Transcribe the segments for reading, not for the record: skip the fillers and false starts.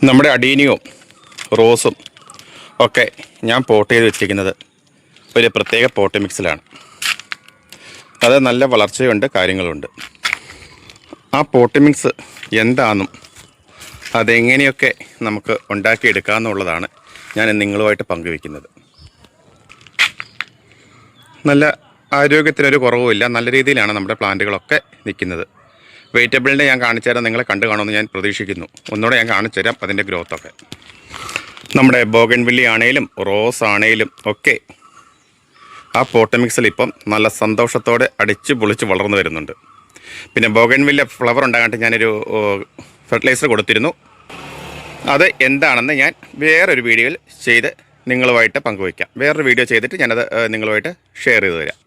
നമ്മുടെ അഡീനിയും റോസും ഒക്കെ ഞാൻ പോട്ട് ചെയ്ത് വെച്ചിരിക്കുന്നത് ഒരു പ്രത്യേക പോട്ട് മിക്സിലാണ്. അത് നല്ല വളർച്ചയുണ്ട്, കാര്യങ്ങളുണ്ട്. ആ പോട്ട് മിക്സ് എന്താണെന്നും അതെങ്ങനെയൊക്കെ നമുക്ക് ഉണ്ടാക്കിയെടുക്കാമെന്നുള്ളതാണ് ഞാൻ നിങ്ങളുമായിട്ട് പങ്കുവയ്ക്കുന്നത്. നല്ല ആരോഗ്യത്തിനൊരു കുറവുമില്ല, നല്ല രീതിയിലാണ് നമ്മുടെ പ്ലാന്റുകളൊക്കെ നിൽക്കുന്നത്. വെജിറ്റബിളിൻ്റെ ഞാൻ കാണിച്ചു തരാം, നിങ്ങളെ കണ്ടു കാണുമെന്ന് ഞാൻ പ്രതീക്ഷിക്കുന്നു. ഒന്നുകൂടെ ഞാൻ കാണിച്ചു തരാം അതിൻ്റെ ഗ്രോത്തൊക്കെ. നമ്മുടെ ബോഗൺവില്ലി ആണേലും റോസ് ആണേലും ഒക്കെ ആ പോട്ട് മിക്സിൽ ഇപ്പം നല്ല സന്തോഷത്തോടെ അടിച്ച് പൊളിച്ച് വളർന്നു വരുന്നുണ്ട്. പിന്നെ ബോഗൺവില്ല ഫ്ലവർ ഉണ്ടാകാണ്ട് ഞാനൊരു ഫെർട്ടിലൈസർ കൊടുത്തിരുന്നു. അത് എന്താണെന്ന് ഞാൻ വേറൊരു വീഡിയോയിൽ ചെയ്ത് നിങ്ങളുമായിട്ട് പങ്കുവയ്ക്കാം. വേറൊരു വീഡിയോ ചെയ്തിട്ട് ഞാനത് നിങ്ങളുമായിട്ട് ഷെയർ ചെയ്ത് തരാം.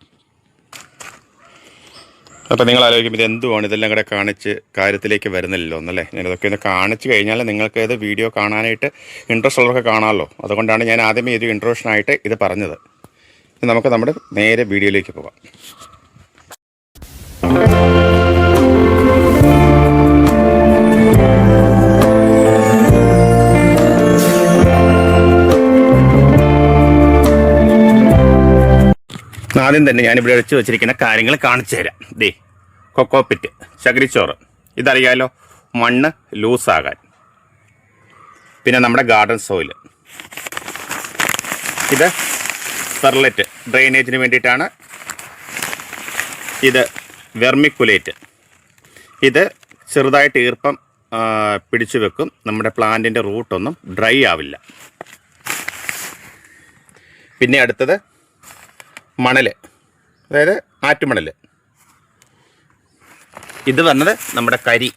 അപ്പോൾ നിങ്ങൾ ആലോചിക്കുമ്പോൾ ഇത് എന്തുവാണ് ഇതെല്ലാം കൂടെ കാണിച്ച് കാര്യത്തിലേക്ക് വരുന്നില്ലല്ലോ എന്നല്ലേ. ഞാനിതൊക്കെ ഒന്ന് കാണിച്ച് കഴിഞ്ഞാൽ നിങ്ങൾക്ക് ഇത് വീഡിയോ കാണാനായിട്ട് ഇൻട്രസ്റ്റ് ഉള്ളവർക്ക് കാണാമല്ലോ. അതുകൊണ്ടാണ് ഞാൻ ആദ്യമേ ഒരു ഇൻട്രൊഡക്ഷനായിട്ട് ഇത് പറഞ്ഞത്. നമുക്ക് നമ്മുടെ നേരെ വീഡിയോയിലേക്ക് പോകാം. ആദ്യം തന്നെ ഞാനിവിടെ വെച്ച് വെച്ചിരിക്കുന്ന കാര്യങ്ങൾ കാണിച്ചു തരാം. ദേ കൊക്കോപ്പിറ്റ്, ചകിരിച്ചോറ്, ഇതറിയാലോ, മണ്ണ് ലൂസാകാൻ. പിന്നെ നമ്മുടെ ഗാർഡൻ സോയിൽ, ഇത് പെർലറ്റ് ഡ്രെയിനേജിന് വേണ്ടിയിട്ടാണ്. ഇത് വെർമിക്കുലേറ്റ്, ഇത് ചെറുതായിട്ട് ഈർപ്പം പിടിച്ചു വെക്കും, നമ്മുടെ പ്ലാന്റിൻ്റെ റൂട്ടൊന്നും ഡ്രൈ ആവില്ല. പിന്നെ അടുത്തത് മണൽ, അതായത് ആറ്റുമണൽ. ഇത് വന്നത് നമ്മുടെ കരി.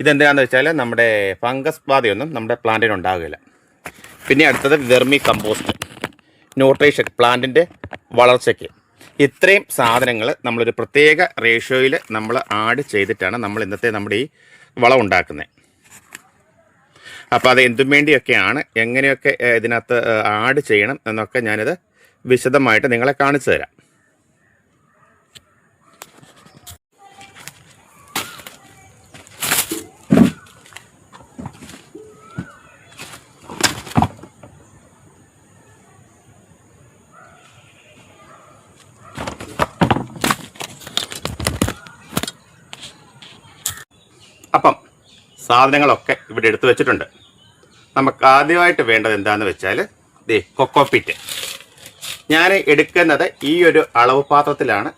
ഇതെന്തിനാണെന്ന് വെച്ചാൽ നമ്മുടെ ഫംഗസ് ബാധയൊന്നും നമ്മുടെ പ്ലാന്റിന് ഉണ്ടാകില്ല. പിന്നെ അടുത്തത് വെർമി കമ്പോസ്റ്റ്, ന്യൂട്രീഷൻ പ്ലാന്റിൻ്റെ വളർച്ചയ്ക്ക്. ഇത്രയും സാധനങ്ങൾ നമ്മളൊരു പ്രത്യേക റേഷ്യോയിൽ നമ്മൾ ആഡ് ചെയ്തിട്ടാണ് നമ്മൾ ഇന്നത്തെ നമ്മുടെ ഈ വളം ഉണ്ടാക്കുന്നത്. അപ്പോൾ അത് എന്തും വേണ്ടിയൊക്കെയാണ്, എങ്ങനെയൊക്കെ ഇതിനകത്ത് ആഡ് ചെയ്യണം എന്നൊക്കെ ഞാനിത് വിശദമായിട്ട് നിങ്ങളെ കാണിച്ചു തരാം. അപ്പം സാധനങ്ങളൊക്കെ ഇവിടെ എടുത്തു വെച്ചിട്ടുണ്ട്. നമുക്ക് ആദ്യമായിട്ട് വേണ്ടത് എന്താണെന്ന് വെച്ചാൽ ദേ കൊക്കോപ്പിറ്റ്. ഞാൻ എടുക്കുന്നത് ഈ ഒരു അളവ് പാത്രത്തിലാണ്.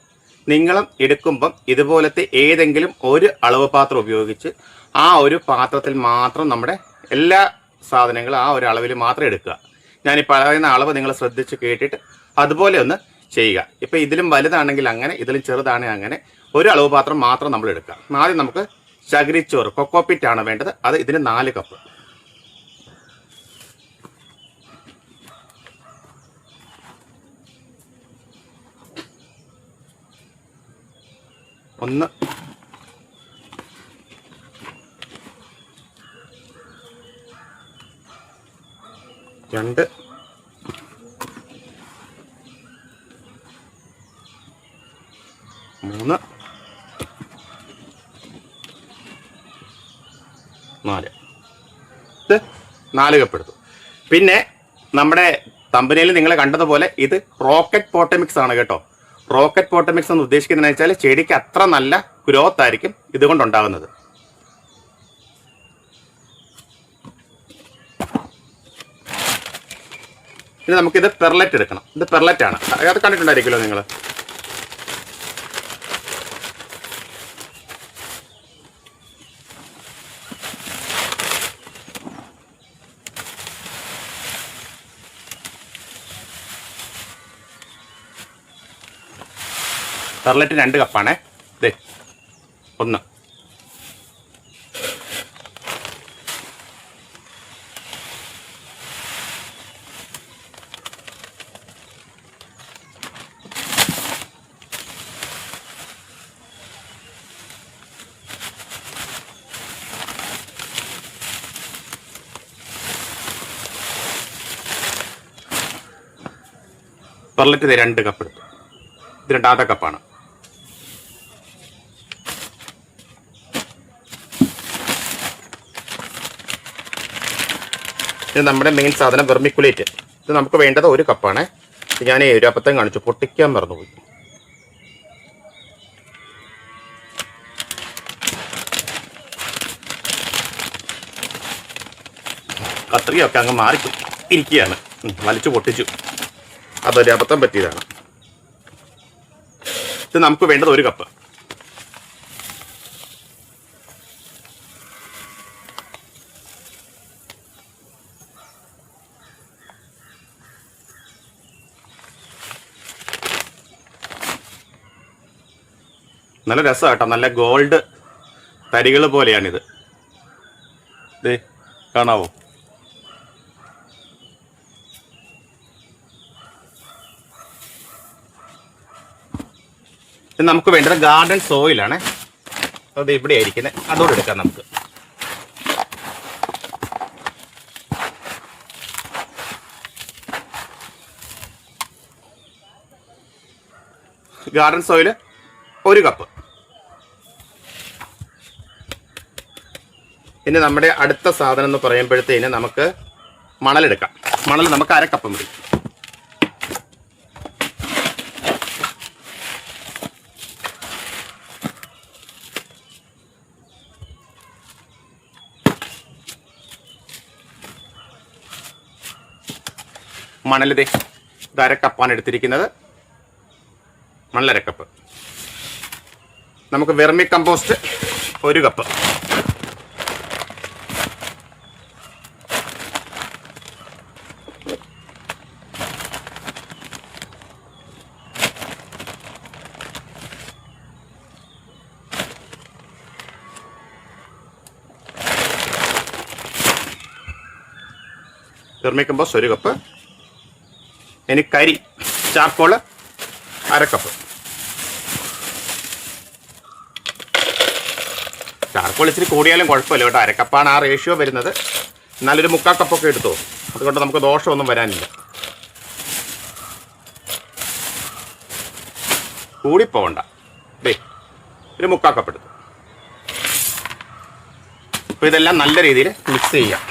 നിങ്ങളും എടുക്കുമ്പം ഇതുപോലത്തെ ഏതെങ്കിലും ഒരു അളവ് പാത്രം ഉപയോഗിച്ച് ആ ഒരു പാത്രത്തിൽ മാത്രം നമ്മുടെ എല്ലാ സാധനങ്ങളും ആ ഒരു അളവിൽ മാത്രം എടുക്കുക. ഞാനീ പറയുന്ന അളവ് നിങ്ങൾ ശ്രദ്ധിച്ച് കേട്ടിട്ട് അതുപോലെ ഒന്ന് ചെയ്യുക. ഇപ്പോൾ ഇതിലും വലുതാണെങ്കിൽ അങ്ങനെ, ഇതിലും ചെറുതാണെങ്കിൽ അങ്ങനെ, ഒരു അളവ് പാത്രം മാത്രം നമ്മൾ എടുക്കുക. ആദ്യം നമുക്ക് ചകിരിച്ചോറ്, കൊക്കോപ്പിറ്റാണ് വേണ്ടത്. അത് ഇതിന് 4 കപ്പ്. ഒന്ന്, രണ്ട്, മൂന്ന്, 4. ഇത് 4 കപ്പ് എടുത്തു. പിന്നെ നമ്മുടെ തമ്പനയിൽ നിങ്ങൾ കണ്ടതുപോലെ ഇത് റോക്കറ്റ് പോട്ടമിക്സ് ആണ് കേട്ടോ. റോക്കറ്റ് പോട്ടമിക്സ് എന്ന് ഉദ്ദേശിക്കുന്നതെന്ന് വെച്ചാൽ ചെടിക്ക് അത്ര നല്ല ഗ്രോത്ത് ആയിരിക്കും ഇതുകൊണ്ടുണ്ടാകുന്നത്. ഇനി നമുക്കിത് പെർലറ്റ് എടുക്കണം. ഇത് പെർലറ്റ് ആണ്, അത് കണ്ടിട്ടുണ്ടായിരിക്കുമല്ലോ നിങ്ങൾ. പെർലറ്റ് 2 കപ്പാണേ. ദേ 1, പെർലറ്റ് 2 കപ്പ് എടുത്തു. ഇത് 2ാമത്തെ കപ്പാണ്. ഇത് നമ്മുടെ മെയിൻ സാധനം വെർമിക്കുലേറ്റ്. ഇത് നമുക്ക് വേണ്ടത് 1 കപ്പാണ്. ഞാൻ ഒരു അപ്പത്തം കാണിച്ചു, പൊട്ടിക്കാൻ മറന്നുപോയി. കത്രികയൊക്കെ അങ്ങ് മാറി ഇരിക്കുകയാണ്, വലിച്ചു പൊട്ടിച്ചു. അതൊരു അബദ്ധം പറ്റിയതാണ്. ഇത് നമുക്ക് വേണ്ടത് 1 കപ്പ്. നല്ല രസമാണ് കേട്ടോ, നല്ല ഗോൾഡ് തരികൾ പോലെയാണിത്. ഇത് കാണാവോ? ഇത് നമുക്ക് വേണ്ടത് ഗാർഡൻ സോയിലാണ്. അത് ഇവിടെ ആയിരിക്കുന്നത്, അതോടെ എടുക്കാം നമുക്ക്. Garden soil 1 cup. ഇനി നമ്മുടെ അടുത്ത സാധനം എന്ന് പറയുമ്പോഴത്തേന് നമുക്ക് മണലെടുക്കാം. മണൽ നമുക്ക് 1/2 കപ്പ് മതി. മണലിത് 1/2 കപ്പാണ് എടുത്തിരിക്കുന്നത്. മണൽ 1/2 കപ്പ്. നമുക്ക് vermi compost 1 cup. Vermi compost 1 cup. ഇനി കരി ചാർക്കോള് 1/2 കപ്പ്. ചാർക്കോൾ ഇച്ചിരി കൂടിയാലും കുഴപ്പമില്ല കേട്ടോ, 1/2 കപ്പാണ് ആ റേഷ്യോ വരുന്നത്. എന്നാലൊരു 3/4 കപ്പൊക്കെ എടുത്തോ, അതുകൊണ്ട് നമുക്ക് ദോഷമൊന്നും വരാനില്ല. കൂടിപ്പോകണ്ട. ദേ ഒരു 3/4 കപ്പ് എടുത്തു. അപ്പോൾ ഇതെല്ലാം നല്ല രീതിയിൽ മിക്സ് ചെയ്യാം.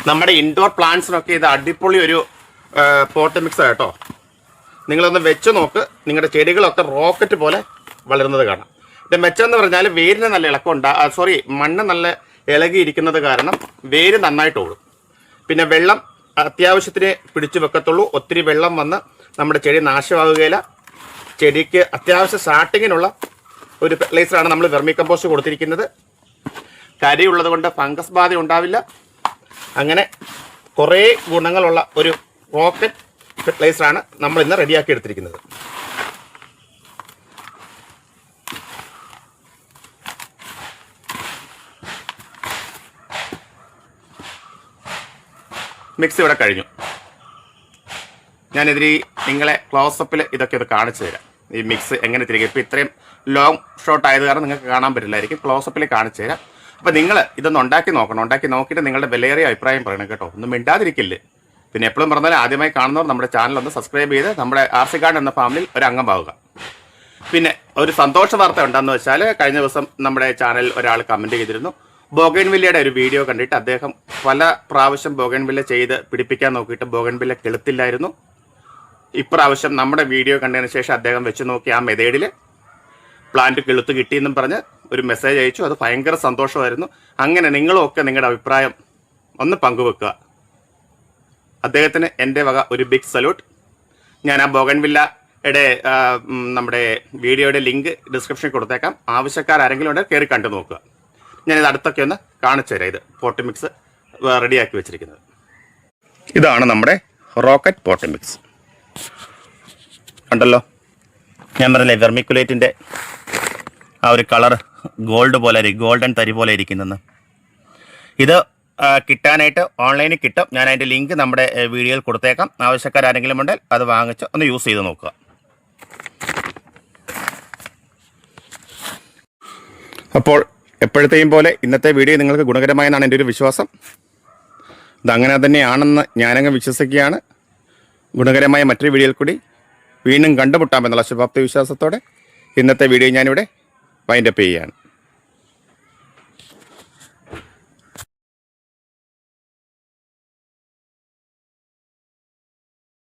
നമ്മുടെ ഇൻഡോർ പ്ലാന്റ്സിനൊക്കെ ഇത് അടിപൊളി ഒരു പോട്ട് മിക്സ് കേട്ടോ. നിങ്ങളൊന്ന് വെച്ച് നോക്ക്, നിങ്ങളുടെ ചെടികളൊക്കെ റോക്കറ്റ് പോലെ വളരുന്നത് കാണാം. ഇത് മെച്ചമെന്ന് പറഞ്ഞാൽ വേരിന് നല്ല ഇളക്കം മണ്ണ് നല്ല ഇളകിയിരിക്കുന്നത് കാരണം വേര് നന്നായിട്ട് ഓടും. പിന്നെ വെള്ളം അത്യാവശ്യത്തിന് പിടിച്ചു വെക്കത്തുള്ളൂ. ഒത്തിരി വെള്ളം വന്ന് നമ്മുടെ ചെടി നാശമാവുകയില്ല. ചെടിക്ക് അത്യാവശ്യം സ്റ്റാർട്ടിങ്ങിനുള്ള ഒരു ഫെർട്ടിലൈസറാണ് നമ്മൾ വെർമി കമ്പോസ്റ്റ് കൊടുത്തിരിക്കുന്നത്. കരിയുള്ളത് കൊണ്ട് ഫംഗസ് ബാധ ഉണ്ടാവില്ല. അങ്ങനെ കുറേ ഗുണങ്ങളുള്ള ഒരു റോക്കറ്റ് ഫെർട്ടിലൈസറാണ് നമ്മൾ ഇന്ന് റെഡിയാക്കി എടുത്തിരിക്കുന്നത്. മിക്സ് ഇവിടെ കഴിഞ്ഞു. ഞാനിതിൽ നിങ്ങളെ ക്ലോസപ്പിൽ ഇതൊക്കെ ഇത് കാണിച്ചു തരാം. ഈ മിക്സ് എങ്ങനെ തിരികെ, ഇപ്പോൾ ഇത്രയും ലോങ് ഷോട്ട് ആയത് കാരണം നിങ്ങൾക്ക് കാണാൻ പറ്റില്ലായിരിക്കും. ക്ലോസപ്പിൽ കാണിച്ചു തരാം. അപ്പോൾ നിങ്ങൾ ഇതൊന്ന് ഉണ്ടാക്കി നോക്കണം. ഉണ്ടാക്കി നോക്കിയിട്ട് നിങ്ങളുടെ വിലയേറിയ അഭിപ്രായം പറയണം കേട്ടോ. ഒന്നും മിണ്ടാതിരിക്കില്ലേ. പിന്നെ എപ്പോഴും പറഞ്ഞാൽ ആദ്യമായി കാണുന്നവർ നമ്മുടെ ചാനൽ ഒന്ന് സബ്സ്ക്രൈബ് ചെയ്ത് നമ്മുടെ RC ഗാർഡൻ എന്ന ഫാമിലിയിൽ ഒരു അംഗമാവുക. പിന്നെ ഒരു സന്തോഷ വാർത്ത എന്താണെന്ന് വെച്ചാൽ, കഴിഞ്ഞ ദിവസം നമ്മുടെ ചാനൽ ഒരാൾ കമൻറ്റ് ചെയ്തിരുന്നു. ബോഗൻവില്ലയുടെ ഒരു വീഡിയോ കണ്ടിട്ട് അദ്ദേഹം പല പ്രാവശ്യം ബോഗൻവില്ല ചെയ്ത് പിടിപ്പിക്കാൻ നോക്കിയിട്ട് ബോഗൻവില്ല കിളുത്തില്ലായിരുന്നു. ഇപ്രാവശ്യം നമ്മുടെ വീഡിയോ കണ്ടതിന് ശേഷം അദ്ദേഹം വെച്ച് നോക്കി ആ മെതേഡിൽ പ്ലാന്റ് കിളുത്ത് കിട്ടിയെന്നും പറഞ്ഞ് ഒരു മെസ്സേജ് അയച്ചു. അത് ഭയങ്കര സന്തോഷമായിരുന്നു. അങ്ങനെ നിങ്ങളുമൊക്കെ നിങ്ങളുടെ അഭിപ്രായം ഒന്ന് പങ്കുവെക്കുക. അദ്ദേഹത്തിന് എൻ്റെ വക ഒരു ബിഗ് സല്യൂട്ട്. ഞാൻ ആ ബോഗൻവില്ലയുടെ നമ്മുടെ വീഡിയോയുടെ ലിങ്ക് ഡിസ്ക്രിപ്ഷനിൽ കൊടുത്തേക്കാം. ആവശ്യക്കാരെങ്കിലും ഉണ്ടെങ്കിൽ കയറി കണ്ടു നോക്കുക. ഞാനിത് അടുത്തൊക്കെ ഒന്ന് കാണിച്ചു തരാം. ഇത് പോട്ട് മിക്സ് റെഡിയാക്കി വെച്ചിരിക്കുന്നത്. ഇതാണ് നമ്മുടെ റോക്കറ്റ് പോട്ട് മിക്സ്. കണ്ടല്ലോ, ഞാൻ പറഞ്ഞില്ലേ വെർമിക്കുലേറ്റിൻ്റെ ആ ഒരു കളർ ഗോൾഡ് പോലെ, ഗോൾഡൻ തരി പോലെ ഇരിക്കുന്നെന്ന്. ഇത് കിട്ടാനായിട്ട് ഓൺലൈനിൽ കിട്ടും. ഞാൻ അതിൻ്റെ ലിങ്ക് നമ്മുടെ വീഡിയോയിൽ കൊടുത്തേക്കാം. ആവശ്യക്കാരെങ്കിലും ഉണ്ടെങ്കിൽ അത് വാങ്ങിച്ച് ഒന്ന് യൂസ് ചെയ്ത് നോക്കുക. അപ്പോൾ എപ്പോഴത്തെയും പോലെ ഇന്നത്തെ വീഡിയോ നിങ്ങൾക്ക് ഗുണകരമായെന്നാണ് എൻ്റെ ഒരു വിശ്വാസം. ഇതങ്ങനെ തന്നെയാണെന്ന് ഞാനങ്ങ് വിശ്വസിക്കുകയാണ്. ഗുണകരമായ മറ്റൊരു വീഡിയോയിൽ കൂടി വീണ്ടും കണ്ടുമുട്ടാമെന്നുള്ള ശുഭാപ്തി വിശ്വാസത്തോടെ ഇന്നത്തെ വീഡിയോ ഞാനിവിടെ വൈൻഡപ്പ് ചെയ്യുകയാണ്.